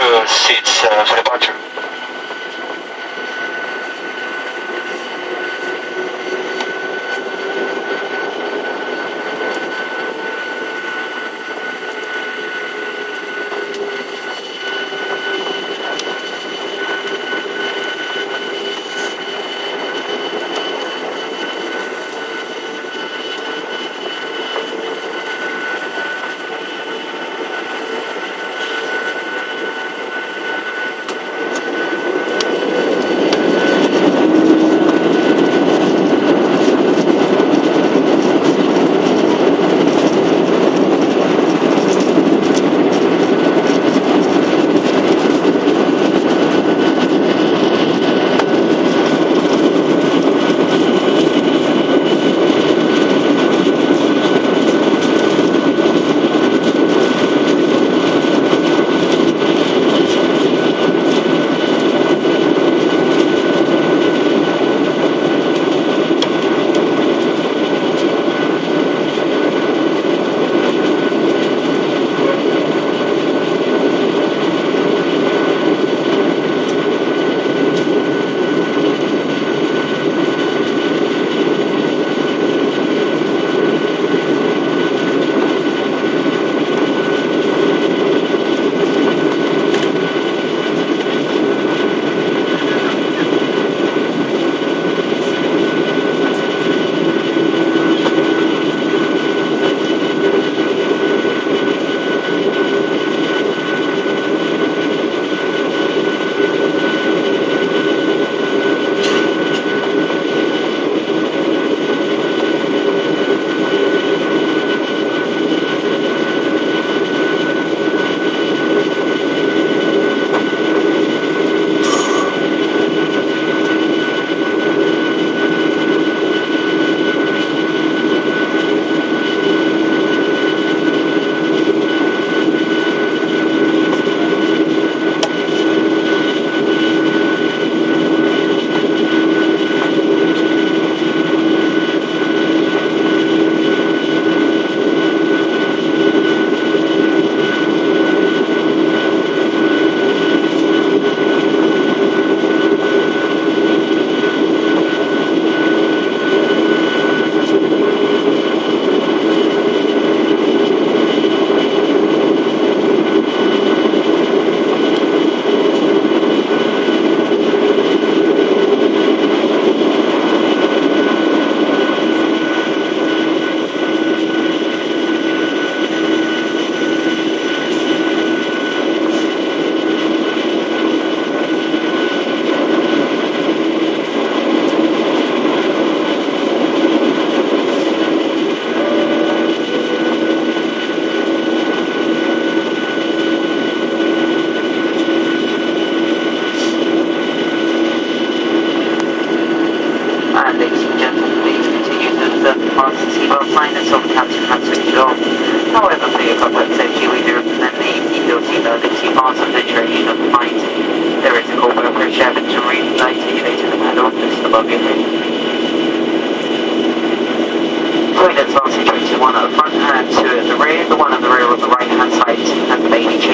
to seats for departure. And ladies and gentlemen, please continue to observe the fasten seatbelt sign until the captain has switched it on. However, for your comfort and safety, we do recommend that you keep your seatbelt fastened for the duration of the flight. There is a corporate approach habit to read light situated in the panel just above your head. Toilets are situated one at the front and two at the rear. The one at the rear on the right hand side has the baby chain.